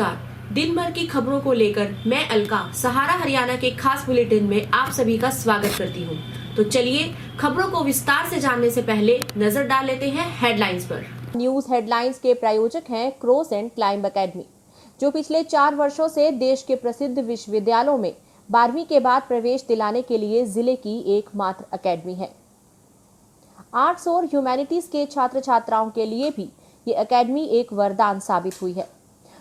नमस्कार। दिन भर की खबरों को लेकर मैं अलका सहारा हरियाणा के खास बुलेटिन में आप सभी का स्वागत करती हूं। तो चलिए खबरों को विस्तार से जानने से पहले नजर डाल लेते हैं हेडलाइंस पर। न्यूज हेडलाइंस के प्रायोजक हैं क्रॉस एंड क्लाइंब एकेडमी, जो पिछले 4 वर्षों से देश के प्रसिद्ध विश्वविद्यालयों में 12वीं के बाद प्रवेश दिलाने के लिए जिले की एकमात्र एकेडमी है। आर्ट्स और ह्यूमैनिटीज के छात्र छात्राओं के लिए भी ये एकेडमी एक वरदान साबित हुई है।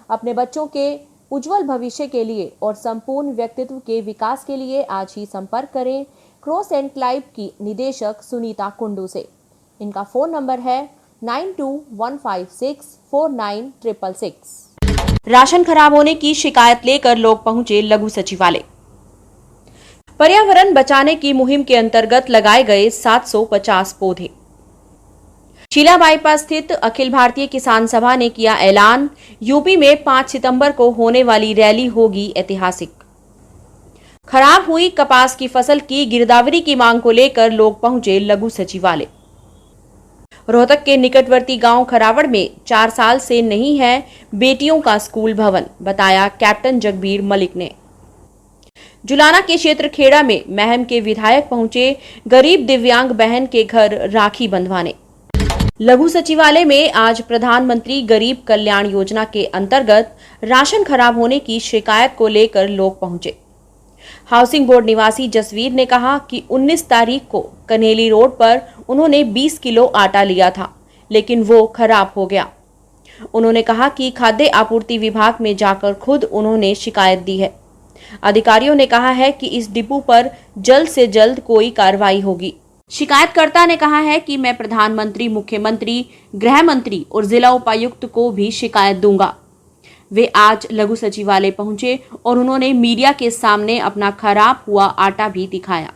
अपने बच्चों के उज्जवल भविष्य के लिए और संपूर्ण व्यक्तित्व के विकास के लिए आज ही संपर्क करें क्रॉस एंड क्लाइंब की निदेशक सुनीता कुंडू से। इनका फोन नंबर है 9215649666। राशन खराब होने की शिकायत लेकर लोग पहुंचे लघु सचिवालय। पर्यावरण बचाने की मुहिम के अंतर्गत लगाए गए 750 पौधे। शीला बाईपास स्थित अखिल भारतीय किसान सभा ने किया ऐलान, यूपी में 5 सितंबर को होने वाली रैली होगी ऐतिहासिक। खराब हुई कपास की फसल की गिरदावरी की मांग को लेकर लोग पहुंचे लघु सचिवालय। रोहतक के निकटवर्ती गांव खरावड़ में 4 साल से नहीं है बेटियों का स्कूल भवन, बताया कैप्टन जगबीर मलिक ने। जुलाना के क्षेत्र खेड़ा में महम के विधायक पहुंचे गरीब दिव्यांग बहन के घर राखी बंधवाने। लघु सचिवालय में आज प्रधानमंत्री गरीब कल्याण योजना के अंतर्गत राशन खराब होने की शिकायत को लेकर लोग पहुंचे। हाउसिंग बोर्ड निवासी जसवीर ने कहा कि 19 तारीख को कन्हेली रोड पर उन्होंने 20 किलो आटा लिया था, लेकिन वो खराब हो गया। उन्होंने कहा कि खाद्य आपूर्ति विभाग में जाकर खुद उन्होंने शिकायत दी है। अधिकारियों ने कहा है कि इस डिपो पर जल्द से जल्द कोई कार्रवाई होगी। शिकायतकर्ता ने कहा है कि मैं प्रधानमंत्री, मुख्यमंत्री, गृह मंत्री और जिला उपायुक्त को भी शिकायत दूंगा। वे आज लघु सचिवालय पहुंचे और उन्होंने मीडिया के सामने अपना खराब हुआ आटा भी दिखाया।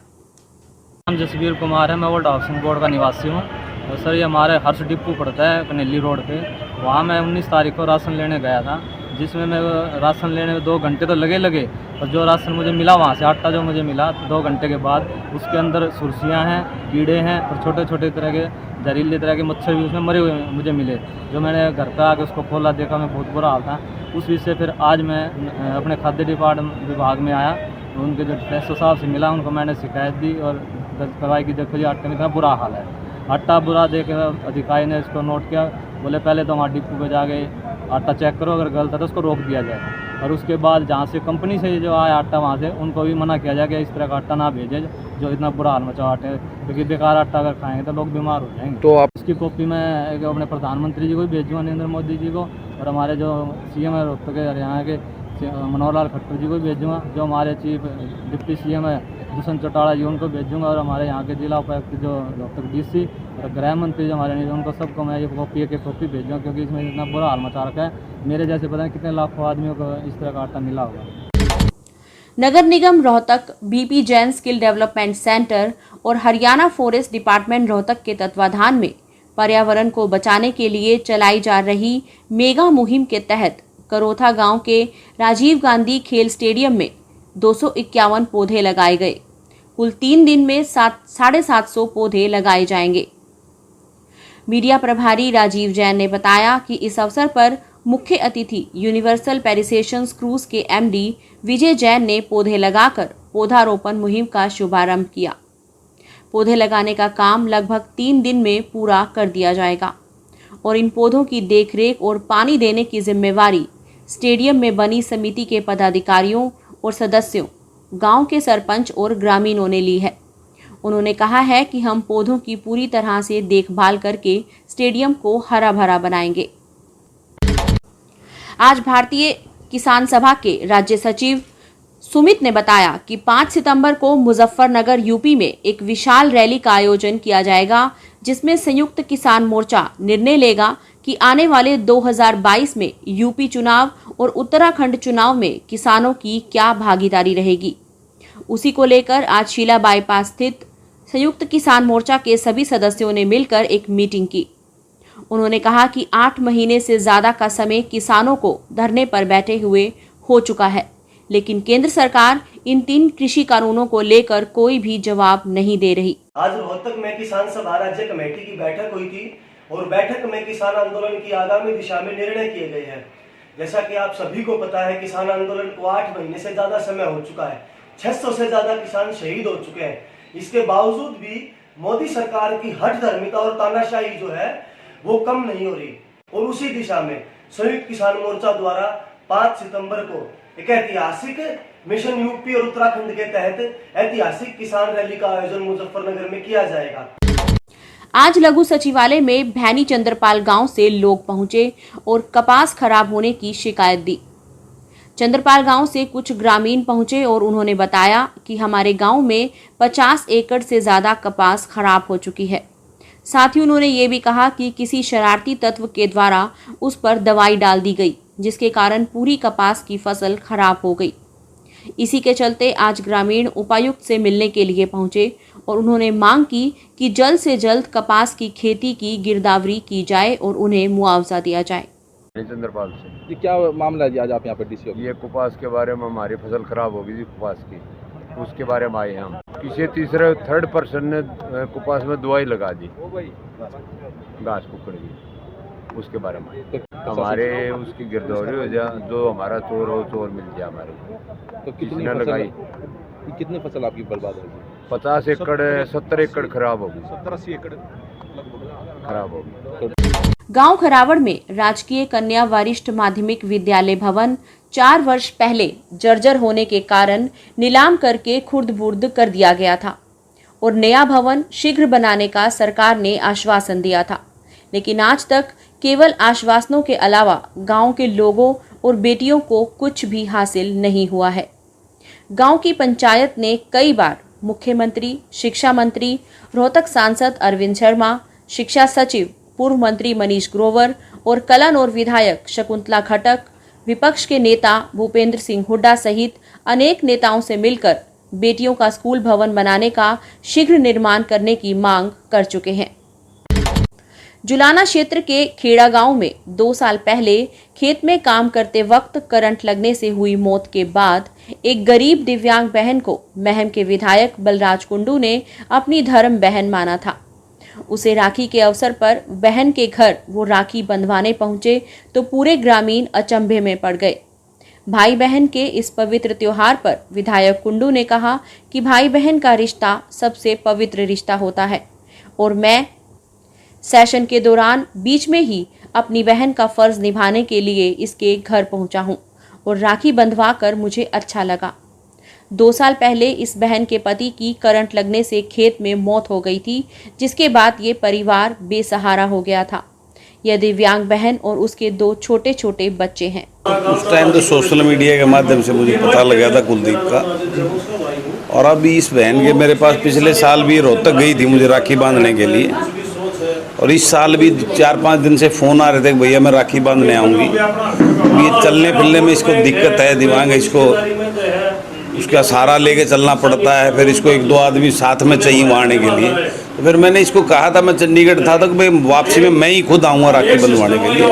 नाम जसवीर कुमार है, मैं ओल्ड हाउसिंग बोर्ड का निवासी हूँ। और सर, ये हमारे हर्ष डिपो पड़ता है कनेली रोड पे। वहाँ मैं 19 तारीख को राशन लेने गया था, जिसमें मैं राशन लेने में 2 घंटे तो लगे और जो राशन मुझे मिला वहाँ से आटा जो मुझे मिला 2 घंटे के बाद, उसके अंदर सुरसियाँ हैं, कीड़े हैं और छोटे छोटे तरह के जहरीले तरह के मच्छर भी उसमें मरे हुए मुझे मिले। जो मैंने घर पे आके उसको खोला, देखा, मैं बहुत बुरा हाल था। उस विषय से फिर आज मैं अपने खाद्य डिपार्टमेंट विभाग में आया। उनके जो एसओ साहब से मिला, उनको मैंने शिकायत दी और दर्ज करवाई कि देखो जी आटे में इतना बुरा हाल है। आटा बुरा देख अधिकारी ने इसको नोट किया, बोले पहले तो हमारे डिपो पे जाके आटा चेक करो, अगर गलत है तो उसको रोक दिया जाए। और उसके बाद जहाँ से कंपनी से जो आया आटा, वहाँ से उनको भी मना किया जाए कि इस तरह का आटा ना भेजे जो इतना बुरा हाल मचा आटे, क्योंकि बेकार आटा अगर खाएंगे तो लोग बीमार हो जाएंगे। तो आप इसकी कॉपी मैं अपने प्रधानमंत्री जी को भी भेजूँगा, नरेंद्र मोदी जी को, और हमारे जो सीएम है रोहतक के हरियाणा के मनोहर लाल खट्टर जी को भी भेजूँगा, जो हमारे चीफ डिप्टी सीएम है दुष्यंत चौटाला जी, उनको भेजूँगा, और हमारे यहाँ के जिला उपायुक्त जो रोहतक डीसी और गृह मंत्री जो हमारे उनको सबको मैं ये कॉपी भेजूँगा, क्योंकि इसमें इतना बुरा हाल मचा रखा है। मेरे जैसे पता नहीं कितने लाखों आदमियों को इस तरह का आटा मिला होगा। नगर निगम Rohtak, BP Jain skill development centre और हरियाणा फॉरेस्ट डिपार्टमेंट रोहतक के तत्वाधान में पर्यावरण को बचाने के लिए चलाई जा रही मेगा मुहिम के तहत करोथा गांव के राजीव गांधी खेल स्टेडियम में 251 पौधे लगाए गए। कुल 3 दिन में 750 पौधे लगाए जाएंगे। मीडिया प्रभारी राजीव जैन ने बताया कि इस अवसर पर मुख्य अतिथि यूनिवर्सल पेरिसेशंस क्रूज के एमडी विजय जैन ने पौधे लगाकर पौधारोपण मुहिम का शुभारंभ किया। पौधे लगाने का काम लगभग 3 दिन में पूरा कर दिया जाएगा और इन पौधों की देखरेख और पानी देने की जिम्मेवारी स्टेडियम में बनी समिति के पदाधिकारियों और सदस्यों, गांव के सरपंच और ग्रामीणों ने ली है। उन्होंने कहा है कि हम पौधों की पूरी तरह से देखभाल करके स्टेडियम को हरा भरा बनाएंगे। आज भारतीय किसान सभा के राज्य सचिव सुमित ने बताया कि 5 सितंबर को मुजफ्फरनगर यूपी में एक विशाल रैली का आयोजन किया जाएगा, जिसमें संयुक्त किसान मोर्चा निर्णय लेगा कि आने वाले 2022 में यूपी चुनाव और उत्तराखंड चुनाव में किसानों की क्या भागीदारी रहेगी। उसी को लेकर आज शीला बाईपास स्थित संयुक्त किसान मोर्चा के सभी सदस्यों ने मिलकर एक मीटिंग की। उन्होंने कहा कि 8 महीने से ज्यादा का समय किसानों को धरने पर बैठे हुए हो चुका है, लेकिन केंद्र सरकार इन 3 कृषि कानूनों को लेकर कोई भी जवाब नहीं दे रही। आज रोहतक में किसान सभा राज्य कमेटी की बैठक हुई थी और बैठक में किसान आंदोलन की आगामी दिशा में निर्णय किए गए हैं। जैसा कि आप सभी को पता है, किसान आंदोलन को 8 महीने से ज्यादा समय हो चुका है। 600 से ज्यादा किसान शहीद हो चुके हैं। इसके बावजूद भी मोदी सरकार की हठधर्मिता और तानाशाही जो है वो कम नहीं हो रही। और उसी दिशा में संयुक्त किसान मोर्चा द्वारा 5 सितंबर को एक ऐतिहासिक मिशन यूपी और उत्तराखंड के तहत ऐतिहासिक किसान रैली का आयोजन मुजफ्फरनगर में किया जाएगा। आज लघु सचिवालय में भैनी चंद्रपाल गांव से लोग पहुंचे और कपास खराब होने की शिकायत दी। चंद्रपाल गांव से कुछ ग्रामीण पहुंचे और उन्होंने बताया कि हमारे गांव में 50 एकड़ से ज्यादा कपास खराब हो चुकी है। साथ ही उन्होंने ये भी कहा कि किसी शरारती तत्व के द्वारा उस पर दवाई डाल दी गई, जिसके कारण पूरी कपास की फसल खराब हो गई। इसी के चलते आज ग्रामीण उपायुक्त से मिलने के लिए पहुंचे और उन्होंने मांग की कि जल्द से जल्द कपास की खेती की गिरदावरी की जाए और उन्हें मुआवजा दिया जाए। चंद्रपाल से ये क्या मामला है जी, आज आप यहाँ पे डीसी ऑफिस? ये कपास के बारे में हमारी फसल खराब हो गई थी कपास की, उसके बारे में आए हम। किसी तीसरे थर्ड पर्सन ने कपास में दवाई लगा दी, घास पकड़ गई, उसके बारे में हमारे उसकी गिरदौरी हो जाए, जो हमारा चोर हो चोर मिल जाए हमारे। तो कितनी लगाई? कितनी फसल आपकी बर्बाद होगी? 50 एकड़ 70 एकड़ खराब हो गई, 70-80 एकड़ खराब हो गई। गांव खरावड़ में राजकीय कन्या वरिष्ठ माध्यमिक विद्यालय भवन 4 वर्ष पहले जर्जर होने के कारण नीलाम करके खुर्द-बुर्द कर दिया गया था और नया भवन शीघ्र बनाने का सरकार ने आश्वासन दिया था, लेकिन आज तक केवल आश्वासनों के अलावा गांव के लोगों और बेटियों को कुछ भी हासिल नहीं हुआ है। गांव की पंचायत ने कई बार मुख्यमंत्री, शिक्षा मंत्री, रोहतक सांसद अरविंद शर्मा, शिक्षा सचिव पूर्व मंत्री मनीष ग्रोवर और कलन और विधायक शकुंतला खटक, विपक्ष के नेता भूपेंद्र सिंह हुड्डा सहित अनेक नेताओं से मिलकर बेटियों का स्कूल भवन बनाने का शीघ्र निर्माण करने की मांग कर चुके हैं। जुलाना क्षेत्र के खेड़ा गांव में 2 साल पहले खेत में काम करते वक्त करंट लगने से हुई मौत के बाद एक गरीब दिव्यांग बहन को महम के विधायक बलराज कुंडू ने अपनी धर्म बहन माना था। उसे राखी के अवसर पर बहन के घर वो राखी बंधवाने पहुंचे तो पूरे ग्रामीण अचंभे में पड़ गए। भाई बहन के इस पवित्र त्योहार पर विधायक कुंडू ने कहा कि भाई बहन का रिश्ता सबसे पवित्र रिश्ता होता है और मैं सेशन के दौरान बीच में ही अपनी बहन का फर्ज निभाने के लिए इसके घर पहुंचा हूं और राखी बंधवा कर मुझे अच्छा लगा। 2 साल पहले इस बहन के पति की करंट लगने से खेत में मौत हो गई थी, जिसके बाद ये परिवार बेसहारा हो गया था। यह दिव्यांग बहन और उसके 2 छोटे छोटे बच्चे हैं। उस टाइम तो सोशल मीडिया के माध्यम से मुझे पता लगा था कुलदीप का, और अभी इस बहन के मेरे पास पिछले साल भी रोहतक गई थी मुझे राखी बांधने के लिए, और इस साल भी 4-5 दिन से फ़ोन आ रहे थे कि भैया मैं राखी बांधने आऊँगी। ये चलने फिरने में इसको दिक्कत है, दिमाग इसको उसका सहारा लेके चलना पड़ता है, फिर इसको 1-2 आदमी साथ में चाहिए वहाँ आने के लिए। तो फिर मैंने इसको कहा था, मैं चंडीगढ़ था तो भाई वापसी में मैं ही खुद आऊँगा राखी बंधवाने के लिए,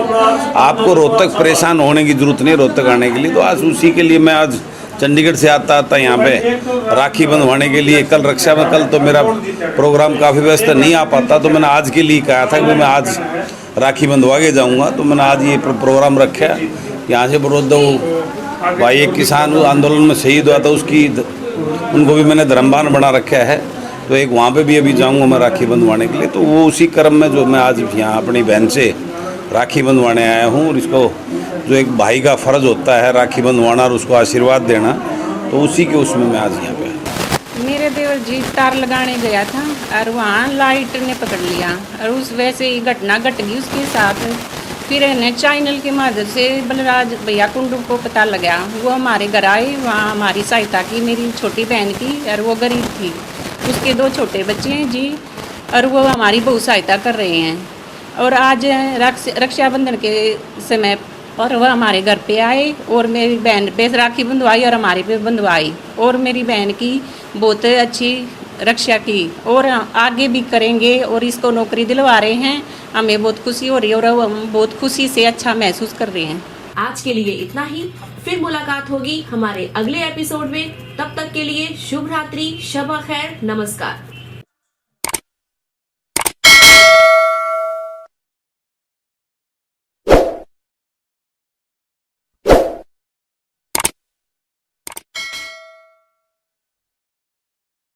आपको रोहतक परेशान होने की ज़रूरत नहीं रोहतक आने के लिए। तो आज उसी के लिए मैं आज चंडीगढ़ से आता यहाँ पे राखी बंधवाने के लिए। कल रक्षा में, कल तो मेरा प्रोग्राम काफ़ी व्यस्त नहीं आ पाता, तो मैंने आज के लिए कहा था कि मैं आज राखी बंधवा के जाऊँगा। तो मैंने आज ये प्रोग्राम रखा। यहाँ से बरोदा भाई एक किसान आंदोलन में शहीद हुआ था, उसकी उनको भी मैंने धर्मबान बना रखा है, तो एक वहाँ पे भी अभी जाऊँगा मैं राखी बंधवाने के लिए। तो वो उसी क्रम में जो मैं आज यहाँ अपनी बहन से राखी बंधवाने आया हूँ, और इसको जो एक भाई का फ़र्ज़ होता है राखी बंधवाना और उसको आशीर्वाद देना, तो उसी के उसमें मैं आज यहाँ पे आया। मेरे देवर जी तार लगाने गया था और वहाँ लाइट ने पकड़ लिया और उस वैसे ही घटना घट गई उसके साथ। फिर इन्हें चैनल के माध्यम से बलराज भैया कुंडू को पता लगा, वो हमारे घर आए, वहाँ हमारी सहायता की मेरी छोटी बहन की, और वो गरीब थी, उसके 2 छोटे बच्चे हैं जी, और वो हमारी बहुत सहायता कर रहे हैं। और आज रक्षाबंधन के समय पर वह हमारे घर पे आए और मेरी बहन पे राखी बंधवाई और हमारे पे बंधवाई, और मेरी बहन की बहुत अच्छी रक्षा की और आगे भी करेंगे, और इसको नौकरी दिलवा रहे हैं। हमें बहुत खुशी हो रही है और हम बहुत खुशी से अच्छा महसूस कर रहे हैं। आज के लिए इतना ही, फिर मुलाकात होगी हमारे अगले एपिसोड में। तब तक के लिए शुभ रात्रि, शब खैर, नमस्कार।